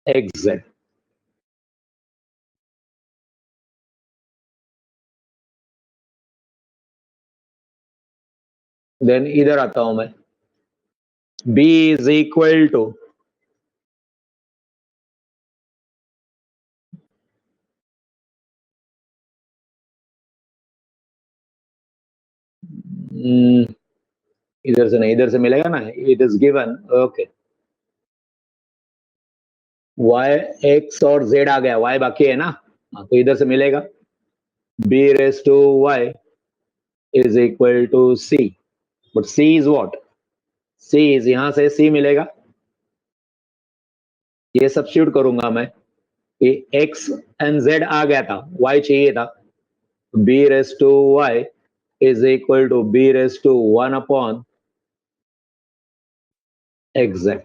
xz. Then इधर आता हूं मैं, b इज इक्वल टू इधर से नहीं, इधर से मिलेगा ना, it is given. Okay, y x और z आ गया, y बाकी है ना, तो इधर से मिलेगा b raised to y is equal to c. But c is what? c is, यहां से c मिलेगा, ये सब्स्टिट्यूट करूंगा मैं, ये x and z आ गया था, y चाहिए था, b raised to y is equal to b raised to 1 upon xz.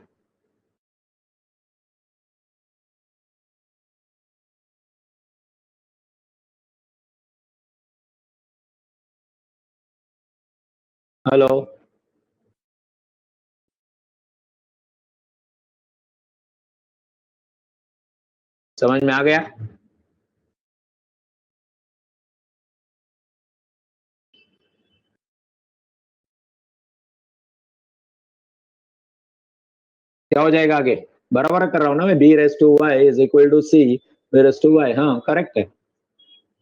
Hello, समझ में आ गया? क्या हो जाएगा आगे? बराबर कर रहा हूं ना मैं, b raised to y is equal to c b raised to y. हाँ करेक्ट है.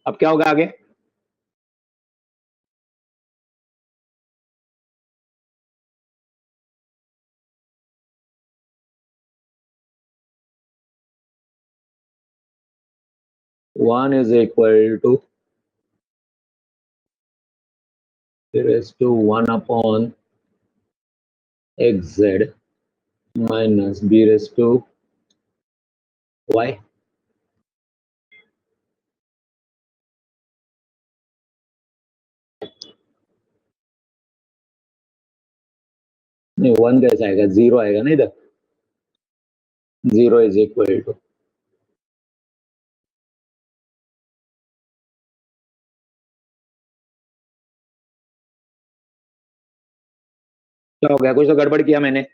अब क्या होगा आगे? One is equal to b raised to 1 upon xz minus b raised to y. नहीं, वन कैसे आएगा? जीरो आएगा ना इधर. जीरो इज इक्वल टू, क्या हो गया? कुछ तो गड़बड़ किया मैंने.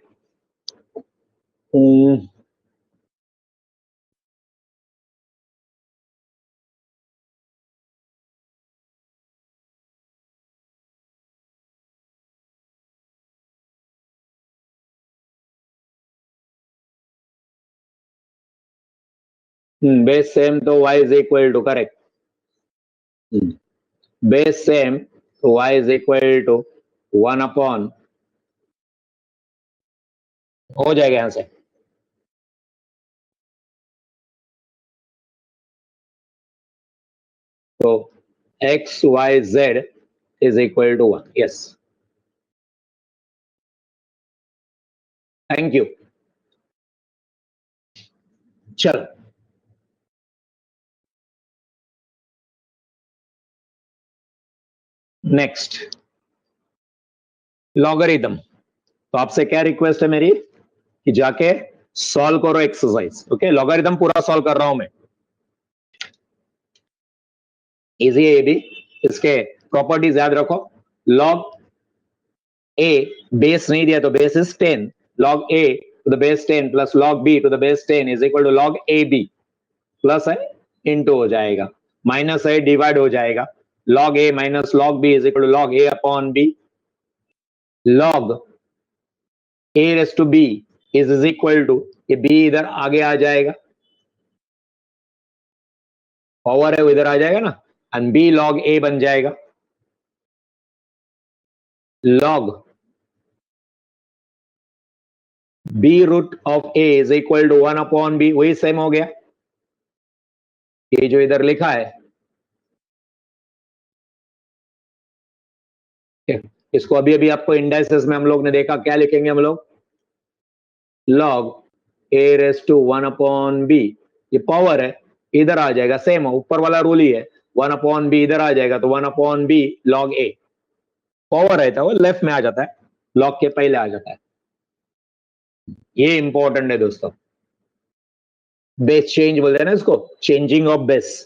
बेस सेम तो y is equal to, correct. Base same तो y is equal to 1 upon, हो जाएगा यहां से. तो x y z is equal to 1. Yes, thank you. चलो नेक्स्ट, लॉगरिथम. तो आपसे क्या रिक्वेस्ट है मेरी कि जाके सॉल्व करो एक्सरसाइज. ओके, लॉगरिथम पूरा सॉल्व कर रहा हूं मैं. इजी है ये भी, इसके प्रॉपर्टीज याद रखो. लॉग ए, बेस नहीं दिया तो base is 10, log A to the base 10 plus log B to the base 10 is equal to log A B. Plus है इंटू हो जाएगा, माइनस है डिवाइड हो जाएगा, log a minus log b is equal to log a upon b. log a raised to b is equal to, ये b इधर आगे आ जाएगा, पावर है वो इधर आ जाएगा ना, एंड b log a बन जाएगा. log b root of a is equal to 1 upon b, वही सेम हो गया. ये जो इधर लिखा है, इसको अभी अभी आपको इंडाइसेस में हम लोग ने देखा, क्या लिखेंगे हम लोग? log a raised to 1 upon b, ये पावर है इधर आ जाएगा, सेम है, ऊपर वाला रूल ही है. 1 अपॉन बी इधर आ जाएगा तो 1 upon B log a. Power रहता है वो लेफ्ट में आ जाता है, log के पहले आ जाता है. ये इंपॉर्टेंट है दोस्तों. बेस चेंज बोलते हैं ना इसको, changing of base.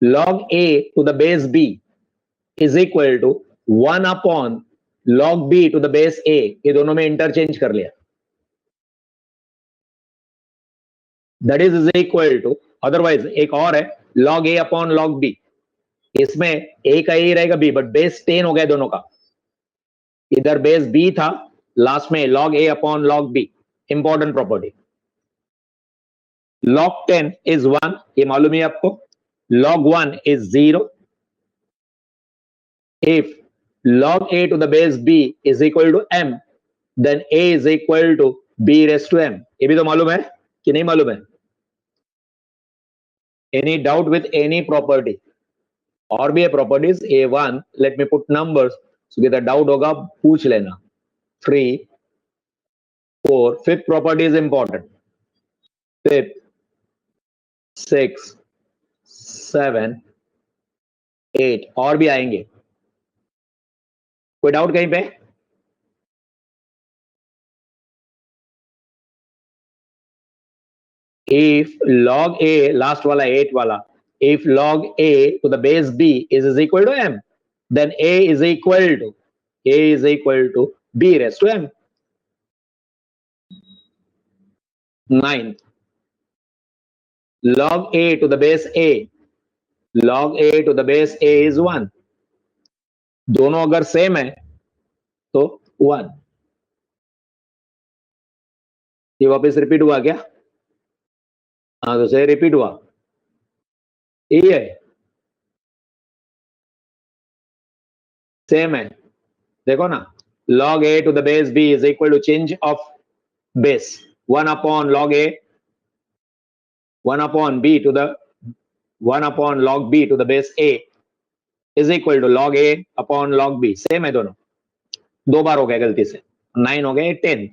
log a to the base b is equal to 1 upon log b to the base a. ये दोनों में इंटरचेंज कर लिया. That is equal to, otherwise एक और है log a अपॉन log b, इसमें a का a रहेगा b, बट बेस 10 हो गया दोनों का, इधर बेस b था, लास्ट में log a अपॉन log b, important property. log 10 is 1, ये मालूम है आपको, log 1 is 0, if log a to the base b is equal to m, then a is equal to b raised to m, ये भी तो मालूम है कि नहीं मालूम है? Any doubt with any property? और भी है properties, a1, let me put numbers, so किधर डाउट होगा पूछ लेना। 3, 4, fifth property is important, 5th, 6, 7, 8, और भी आएंगे। कोई डाउट कहीं पे? If log a, लास्ट वाला 8 वाला, if log a to the base b is equal to m, then a is equal to b raised to m. 9th, log a to the base a, log a to the base a is 1, दोनों अगर same है तो 1। ये वापस repeat हुआ क्या? हाँ, तो सही रिपीट हुआ, यही है, सेम है, देखो ना, log a to the base b is equal to change of base 1 upon log a, 1 upon b to the 1 upon log b to the base a is equal to log a upon log b, same है दोनों, दो बार हो गया गलती से, 9 हो गए 10,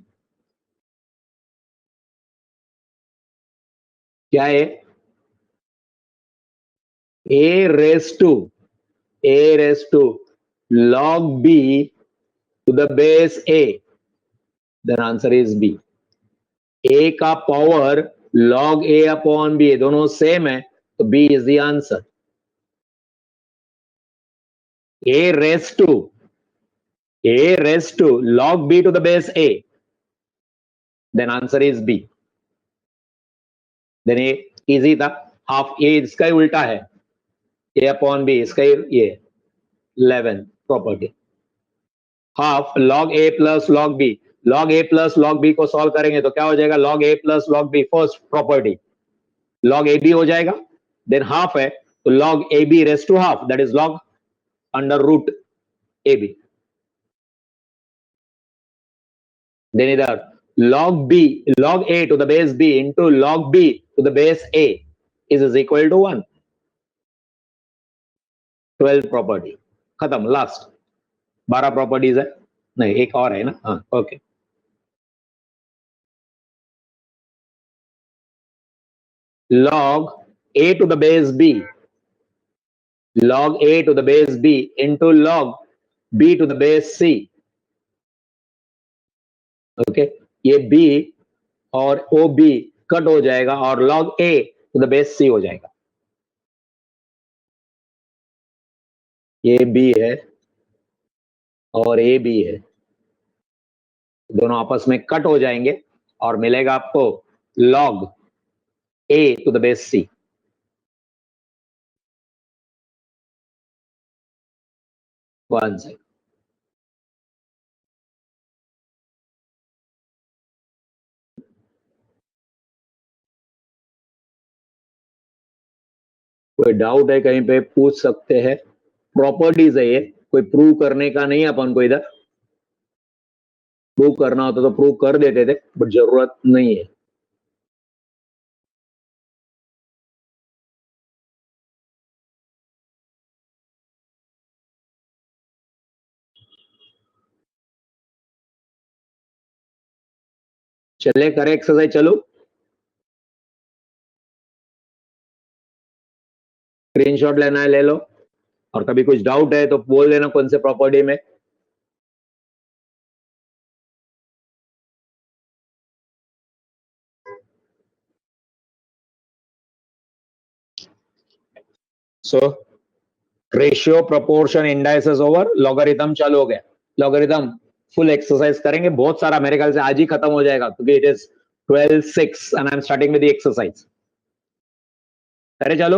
क्या है? a raised to log b to the base a, then answer is b। a का power log a upon b, दोनों सेम है, तो b is the answer। a raised to log b to the base a, then answer is b। then a easy था, half a इसका ही उल्टा है, a upon b, इसका ही ये 11 property, half log a plus log b, log a plus log b को solve करेंगे तो क्या हो जाएगा? log a plus log b, first property log ab हो जाएगा, देन हाफ है तो log ab raised to half, that is log under root ab, then इधर log a to the base b into log b to the base a is equal to 1, 12 property खत्म, last 12 properties है, नहीं एक और है ना, हाँ okay. log a to the base b, log a to the base b into log b to the base c, okay ये b और ob कट हो जाएगा और log a to the base c हो जाएगा, ये b है और a b है, दोनों आपस में कट हो जाएंगे और मिलेगा आपको log a to the base c। One second, कोई डाउट है कहीं पे पूछ सकते हैं, प्रॉपर्टीज है ये, कोई प्रूव करने का नहीं है अपन को, इधर प्रूव करना होता तो प्रूव कर देते थे, बट जरूरत नहीं है। चले करे एक्सरसाइज, चलो स्क्रीनशॉट लेना है ले लो, और कभी कुछ डाउट है तो बोल देना कौन से प्रॉपर्टी में। So ratio proportion indices over logarithm चालू हो गया, लॉगरिथम फुल एक्सरसाइज करेंगे, बहुत सारा मेरे ख्याल से आज ही खत्म हो जाएगा क्योंकि it is 12:06 and I am starting with the exercise. अरे चलो,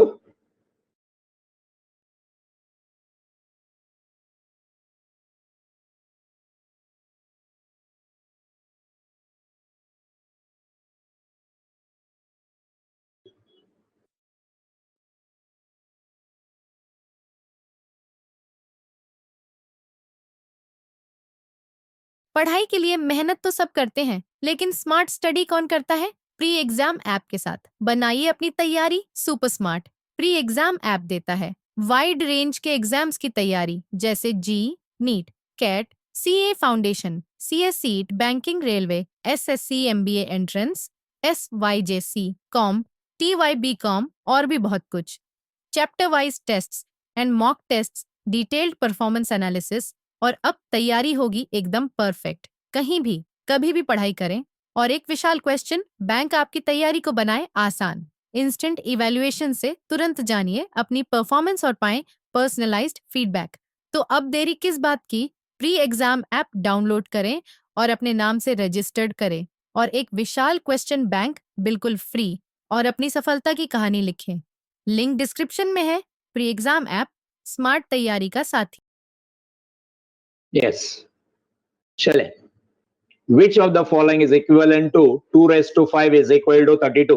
पढ़ाई के लिए मेहनत तो सब करते हैं, लेकिन स्मार्ट स्टडी कौन करता है? प्री एग्जाम ऐप के साथ बनाइए अपनी तैयारी super smart. Pre exam app देता है वाइड रेंज के एग्जाम्स की तैयारी, जैसे JEE, NEET, CAT, CA foundation, CSEET, banking, railway, SSC, MBA entrance, SYJC, com, TYB com और भी बहुत कुछ। Chapter wise tests and mock tests, detailed performance analysis, और अब तैयारी होगी एकदम परफेक्ट। कहीं भी कभी भी पढ़ाई करें। और एक विशाल क्वेश्चन बैंक आपकी तैयारी को बनाए आसान। इंस्टेंट इवैल्यूएशन से तुरंत जानिए अपनी परफॉर्मेंस और पाएं पर्सनलाइज्ड फीडबैक। तो अब देरी किस बात की? प्री एग्जाम ऐप डाउनलोड करें और अपने नाम से रजिस्टर्ड करें और एक विशाल क्वेश्चन बैंक बिल्कुल फ्री और अपनी सफलता की कहानी लिखें। लिंक डिस्क्रिप्शन में है। प्री एग्जाम ऐप स्मार्ट तैयारी का साथी। यस, चले। Which of the following is equivalent to 2 raised to 5 is equal to 32?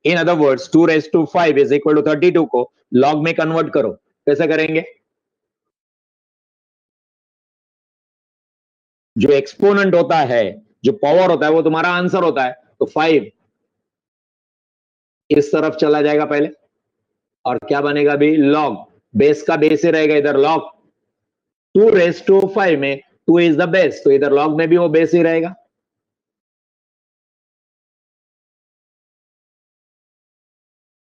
In other words, 2 raised to 5 is equal to 32 को log में कन्वर्ट करो। कैसे करेंगे? जो एक्सपोनेंट होता है, जो पावर होता है, वो तुम्हारा आंसर होता है। तो 5 इस तरफ चला जाएगा पहले, और क्या बनेगा अभी? लॉग। बेस का बेस ही रहेगा इधर, लॉग 2 रेस टू 5 में 2 इज द बेस, तो इधर लॉग में भी वो बेस ही रहेगा।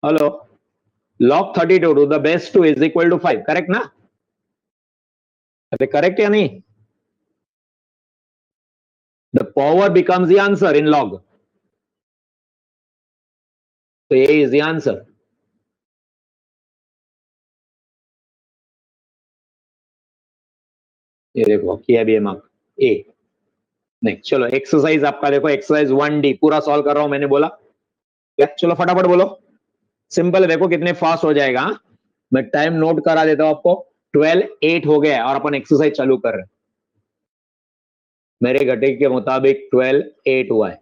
Hello, log 32 to the base 2 is equal to 5, correct ना? अरे करेक्ट या नहीं? The power becomes the answer in log, so A is the answer. ये देखो किया भी है मार्क ए। नहीं, चलो एक्सरसाइज आपका देखो, एक्सरसाइज 1D पूरा सॉल्व कर रहा हूं, मैंने बोला। चलो फटाफट बोलो, सिंपल है, देखो कितने फास्ट हो जाएगा। मैं टाइम नोट करा देता हूं आपको। 12:08 हो गया और अपन एक्सरसाइज चालू कर रहे हैं। मेरे घटे के मुताबिक 12:08 हुआ है।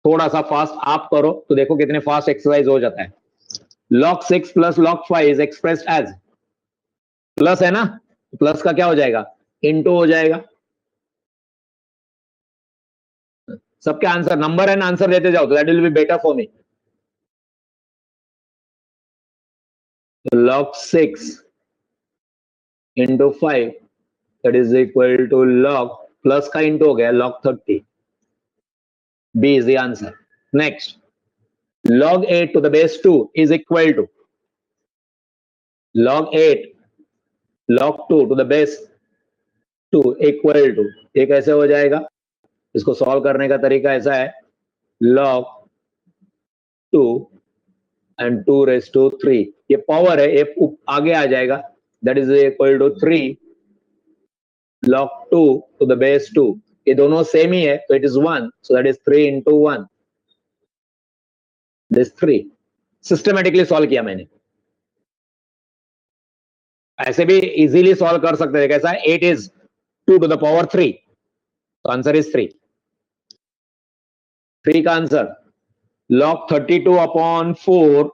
थोड़ा सा फास्ट आप करो तो देखो कितने फास्ट एक्सरसाइज हो जाता है। log 6 plus log 5 is expressed as, plus है ना, प्लस का क्या हो जाएगा? इनटू हो जाएगा। सबके आंसर नंबर है ना, आंसर देते जाओ, तो that will be better for me. log 6 into 5 that is equal to log, plus का इंटू हो गया, log 30। B is the answer. Next, log 8 to the base 2 is equal to log 8 log 2 to the base 2 equal to, ये कैसे हो जाएगा? इसको solve करने का तरीका ऐसा है, log 2 and 2 raised to 3, ये पावर है, ये आगे आ जाएगा, that is equal to 3 log 2 to the base 2, ये दोनों सेम ही है, तो it is 1, so that is 3 into 1, this 3। Systematically solve किया मैंने। ऐसे भी इजीली सॉल्व कर सकते थे, कैसा है? 8 is 2 to the power 3, तो आंसर इज 3। 3 का आंसर log 32 अपॉन 4।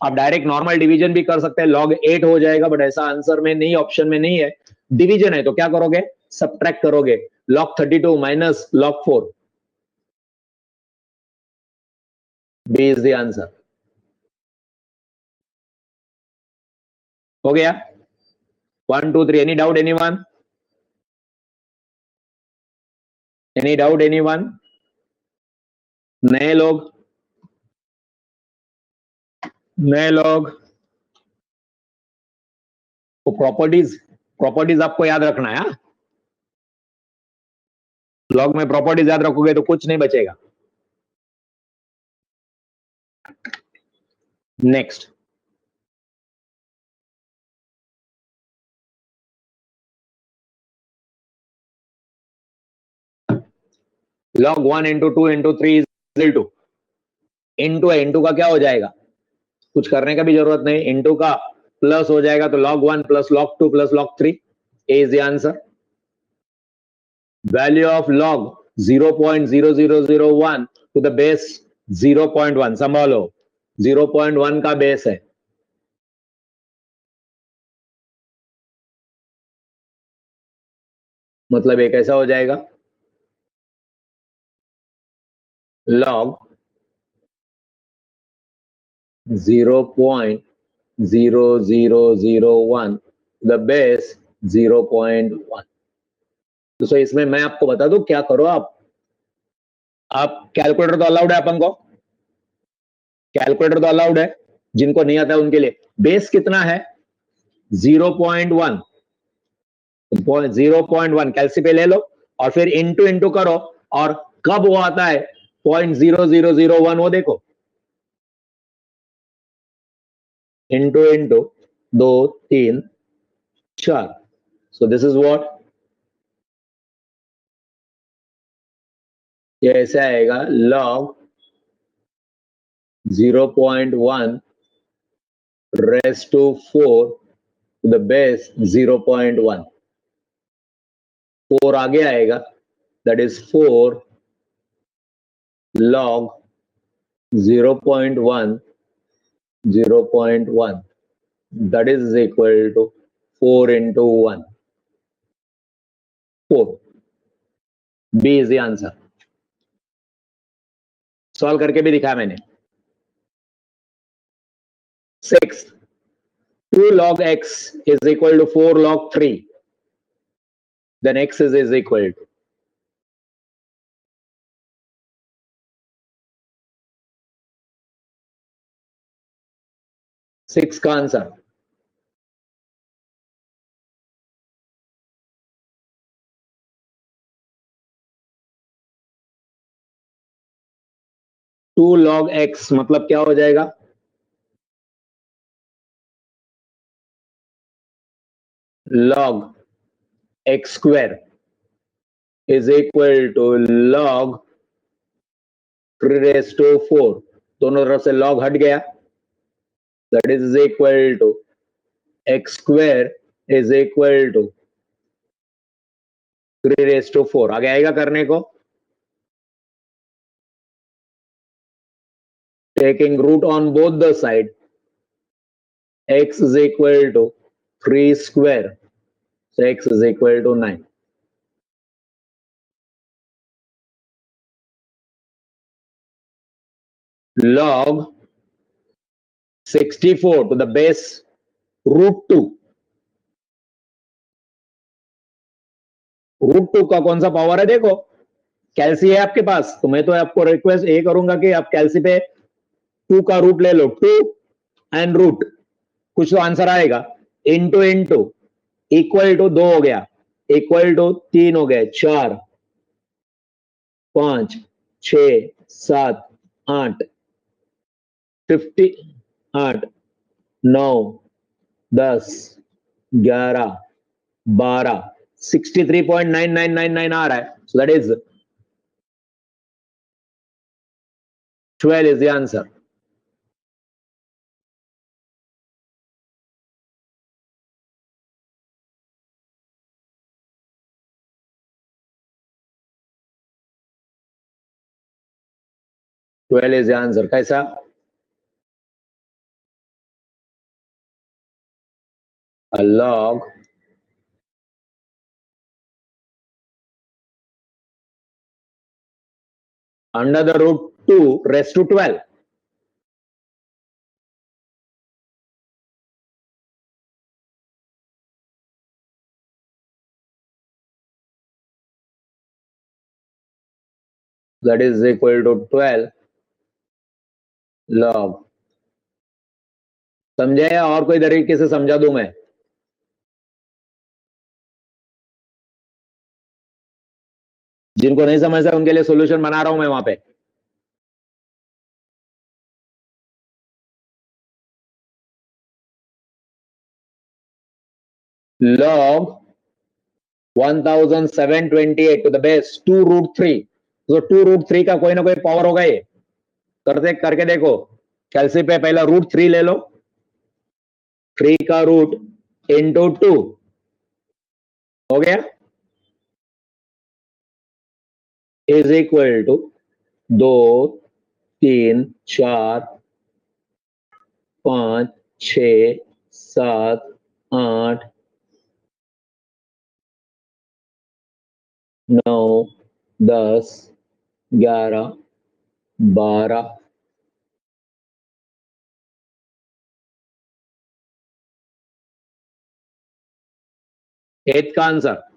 आप डायरेक्ट नॉर्मल डिवीजन भी कर सकते हैं, log 8 हो जाएगा, बट ऐसा आंसर में नहीं, ऑप्शन में नहीं है। डिवीजन है तो क्या करोगे? सब्ट्रैक्ट करोगे, log 32 minus log 4। B is the answer. हो गया 1 2 3। Any doubt anyone? Any doubt anyone? नए लोग, नए लोग तो प्रॉपर्टीज, प्रॉपर्टीज आपको याद रखना है। हाँ, लॉग में प्रॉपर्टीज याद रखोगे तो कुछ नहीं बचेगा। Next, log 1 into 2 into 3 is equal to into है, into का क्या हो जाएगा, कुछ करने का भी जरूरत नहीं, into का प्लस हो जाएगा तो log 1 plus log 2 plus log 3. A is the answer. Value of log 0.0001 to the base 0.1. संभालो, 0.1 का बेस है, मतलब एक ऐसा हो जाएगा log 0.0001 the base 0.1. तो इसमें मैं आपको बता दूं क्या करो, आप कैलकुलेटर तो अलाउड है, अपन को कैलकुलेटर तो अलाउड है, जिनको नहीं आता है उनके लिए बेस कितना है 0.1, 0.1 कैलसी पे ले लो और फिर इंटू इंटू करो, और कब वो आता है 0.0001 वो देखो, into into 2 3 4. So this is what, ये ऐसे आएगा log 0.1 raised to 4 to the base 0.1. 4 आगे आएगा, that is 4 log 0.1 0.1, that is equal to 4 into 1, 4. B is the answer. Solve करके भी दिखाया मैंने. 6, 2 log x is equal to 4 log 3, then x is equal to 6 का आंसर. टू log x मतलब क्या हो जाएगा, log x square is equal to log 3 raised to 4, दोनों तरफ से log हट गया, that is equal to x square is equal to 3 raised to 4. आगे आएगा करने को, taking root on both the side, x is equal to 3 square, so x is equal to 9. Log 64 to the base root 2. Root 2 का कौन सा power है देखो, कैल्सी है आपके पास, तो मैं तो आपको रिक्वेस्ट ये करूंगा कि आप कैल्सी पे 2 का रूट ले लो, 2 एंड रूट, कुछ तो आंसर आएगा, इंटू इंटू इक्वल टू 2 हो गया, इक्वल टू 3 हो गए, 4 5 6 7 8 58 9 10 11 12 63.9999 आ रहा है, so that is 12 is the answer. Twelve is the answer. कैसा, a log under the root 2 raised to 12. That is equal to 12 log. समझे या और कोई तरीके से समझा दूं मैं, जिनको नहीं समझता उनके लिए सॉल्यूशन बना रहा हूं मैं वहां पे. log 1728 to the base 2 root 3, तो 2√3 का कोई ना कोई पावर होगा ये, करके देखो। कैलसी पे पहला √3 ले लो, 3 का रूट इंटू 2 हो गया, इज इक्वल टू 2 3 4 5 6 7 8 9 10 11 12 8 का आंसर